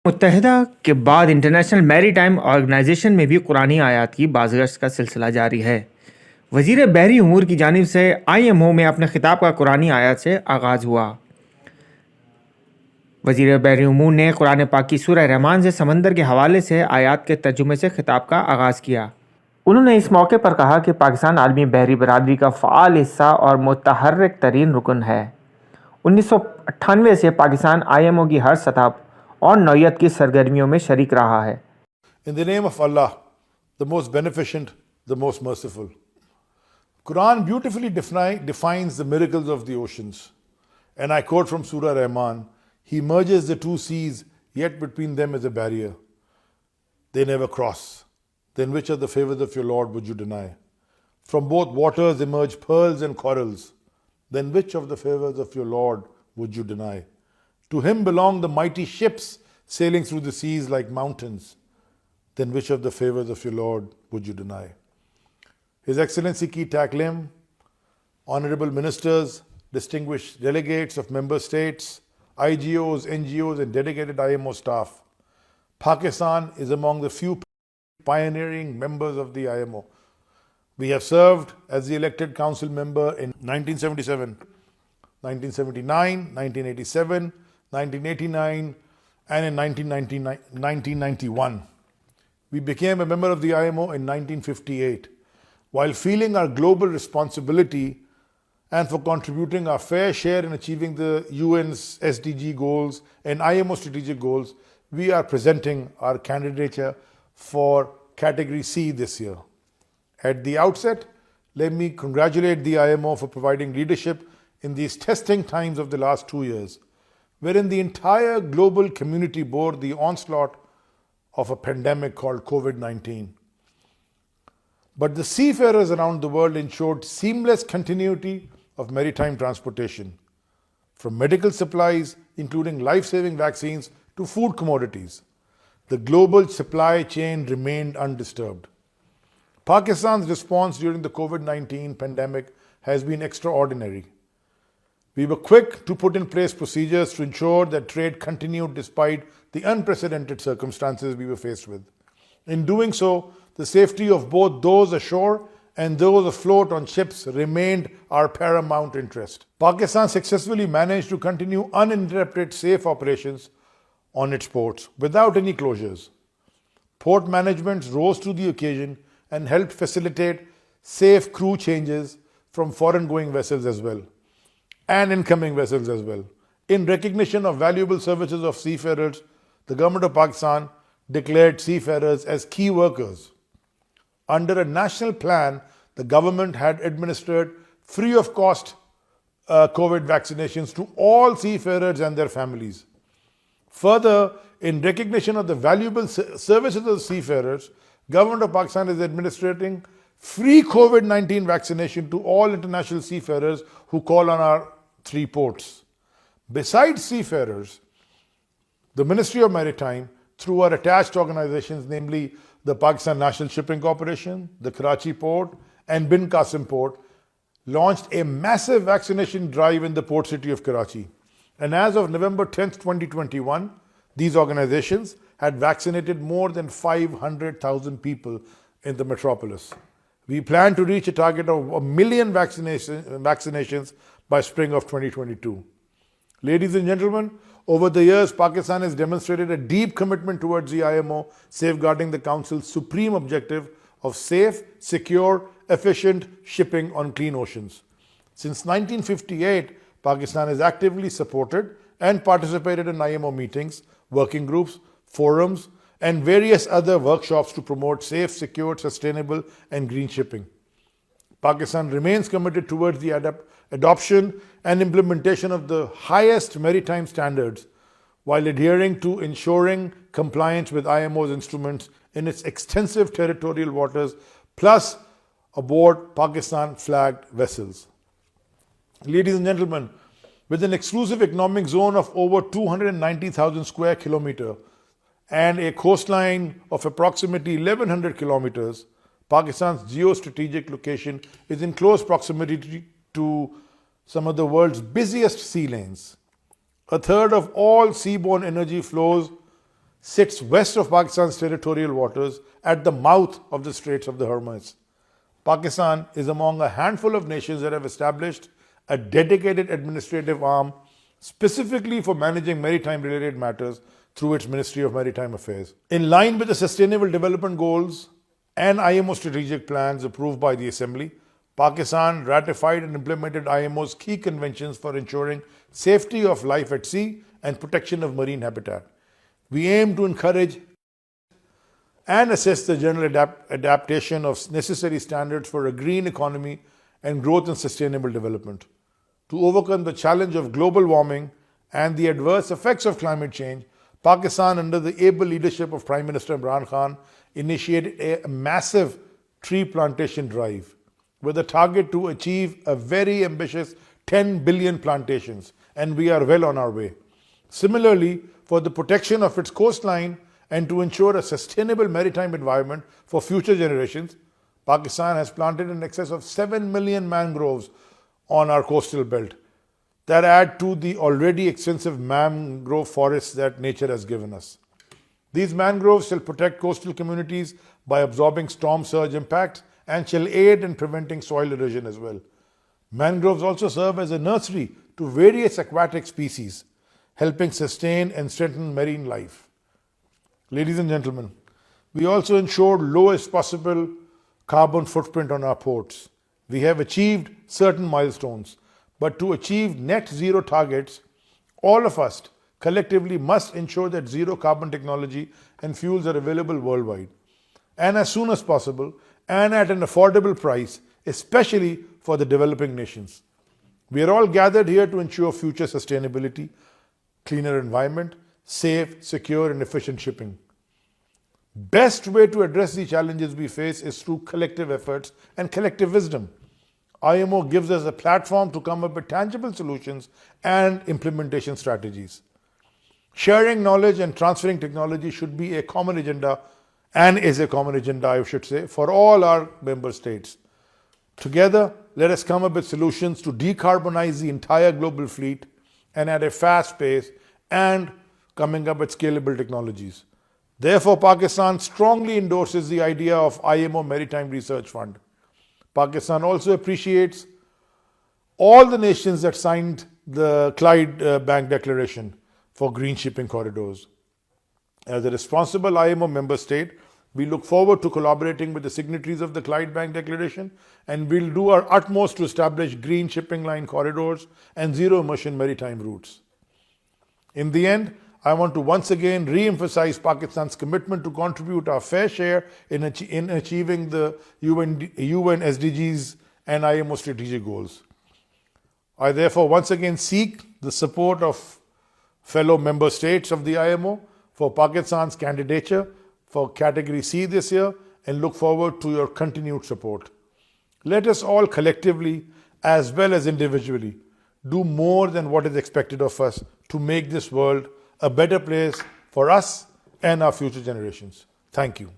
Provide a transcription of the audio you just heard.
मुत्तहिदा के बाद international maritime organisation में भी कुरानी आयात की बाज़गश्त का सिलसिला जारी है। वज़ीर बहरी उमूर की जानिब से IMO में अपने खिताब का कुरानी आयत से आगाज़ हुआ। वज़ीर बहरी उमूर ने कुरान पाक की सूरह रहमान से समंदर के हवाले से आयात के तर्जुमे से खिताब का आगाज़ किया। उन्होंने इस मौके पर कहा कि पाकिस्तान आलमी बहरी बरादरी का फ़ाल हिस्सा और मुतहर्रिक तरीन रुकन है। 1998 से पाकिस्तान IMO की हर सतह और नौयत की सरगर्मियों में शरीक रहा है। In the name of Allah, the most beneficent, the most merciful. Quran beautifully defines the miracles of the oceans. And I quote from Surah Rahman, He merges the two seas, yet between them is a barrier. They never cross. Then which of the favors of your Lord would you deny? From both waters emerge pearls and corals. Then which of the favors of your Lord would you deny? To him belong the mighty ships sailing through the seas like mountains. Then which of the favors of your Lord would you deny? His Excellency Ki Taklim, honorable ministers, distinguished delegates of member states, IGOs, NGOs and dedicated IMO staff, Pakistan is among the few pioneering members of the IMO. We have served as the elected council member in 1977, 1979, 1987, 1989 and in 1991. We became a member of the IMO in 1958. While feeling our global responsibility and for contributing our fair share in achieving the UN's SDG goals and IMO strategic goals, we are presenting our candidature for Category C this year. At the outset, let me congratulate the IMO for providing leadership in these testing times of the last 2 years, wherein the entire global community bore the onslaught of a pandemic called COVID-19. But the seafarers around the world ensured seamless continuity of maritime transportation, from medical supplies, including life-saving vaccines, to food commodities. The global supply chain remained undisturbed. Pakistan's response during the COVID-19 pandemic has been extraordinary. We were quick to put in place procedures to ensure that trade continued despite the unprecedented circumstances we were faced with. In doing so, the safety of both those ashore and those afloat on ships remained our paramount interest. Pakistan successfully managed to continue uninterrupted safe operations on its ports without any closures. Port management rose to the occasion and helped facilitate safe crew changes from foreign-going vessels as well, and incoming vessels as well. In recognition of valuable services of seafarers, the government of Pakistan declared seafarers as key workers. Under a national plan, the government had administered free of cost COVID vaccinations to all seafarers and their families. Further, in recognition of the valuable services of seafarers, Government of Pakistan is administering free COVID-19 vaccination to all international seafarers who call on our 3 ports. Besides seafarers, the Ministry of Maritime, through our attached organizations, namely the Pakistan National Shipping Corporation, the Karachi Port, and Bin Qasim Port, launched a massive vaccination drive in the port city of Karachi. And as of November 10th, 2021, these organizations had vaccinated more than 500,000 people in the metropolis. We plan to reach a target of 1 million vaccinations by spring of 2022. Ladies and gentlemen, over the years, Pakistan has demonstrated a deep commitment towards the IMO, safeguarding the Council's supreme objective of safe, secure, efficient shipping on clean oceans. Since 1958, Pakistan has actively supported and participated in IMO meetings, working groups, forums, and various other workshops to promote safe, secure, sustainable, and green shipping. Pakistan remains committed towards the adoption and implementation of the highest maritime standards while adhering to ensuring compliance with IMO's instruments in its extensive territorial waters, plus aboard Pakistan-flagged vessels. Ladies and gentlemen, with an exclusive economic zone of over 290,000 square kilometers and a coastline of approximately 1,100 kilometers, Pakistan's geostrategic location is in close proximity to some of the world's busiest sea lanes. A third of all seaborne energy flows sits west of Pakistan's territorial waters at the mouth of the Straits of the Hormuz. Pakistan is among a handful of nations that have established a dedicated administrative arm specifically for managing maritime-related matters through its Ministry of Maritime Affairs. In line with the Sustainable Development Goals and IMO strategic plans approved by the Assembly, Pakistan ratified and implemented IMO's key conventions for ensuring safety of life at sea and protection of marine habitat. We aim to encourage and assist the general adaptation of necessary standards for a green economy and growth and sustainable development. To overcome the challenge of global warming and the adverse effects of climate change, Pakistan, under the able leadership of Prime Minister Imran Khan, initiated a massive tree plantation drive with a target to achieve a very ambitious 10 billion plantations, and we are well on our way. Similarly, for the protection of its coastline and to ensure a sustainable maritime environment for future generations, Pakistan has planted in excess of 7 million mangroves on our coastal belt that add to the already extensive mangrove forests that nature has given us. These mangroves shall protect coastal communities by absorbing storm surge impacts and shall aid in preventing soil erosion as well. Mangroves also serve as a nursery to various aquatic species, helping sustain and strengthen marine life. Ladies and gentlemen, we also ensured lowest possible carbon footprint on our ports. We have achieved certain milestones, but to achieve net zero targets, all of us collectively must ensure that zero carbon technology and fuels are available worldwide, and as soon as possible, and at an affordable price, especially for the developing nations. We are all gathered here to ensure future sustainability, cleaner environment, safe, secure, and efficient shipping. Best way to address the challenges we face is through collective efforts and collective wisdom. IMO gives us a platform to come up with tangible solutions and implementation strategies. Sharing knowledge and transferring technology should be a common agenda, and is a common agenda, I should say, for all our member states. Together, let us come up with solutions to decarbonize the entire global fleet, and at a fast pace, and coming up with scalable technologies. Therefore, Pakistan strongly endorses the idea of IMO Maritime Research Fund. Pakistan also appreciates all the nations that signed the Clyde Bank Declaration for green shipping corridors. As a responsible IMO member state, we look forward to collaborating with the signatories of the Clyde Bank Declaration, and we'll do our utmost to establish green shipping line corridors and zero-emission maritime routes. In the end, I want to once again re-emphasize Pakistan's commitment to contribute our fair share in achieving the UN SDGs and IMO strategic goals. I therefore once again seek the support of fellow member states of the IMO for Pakistan's candidature for Category C this year, and look forward to your continued support. Let us all collectively, as well as individually, do more than what is expected of us to make this world a better place for us and our future generations. Thank you.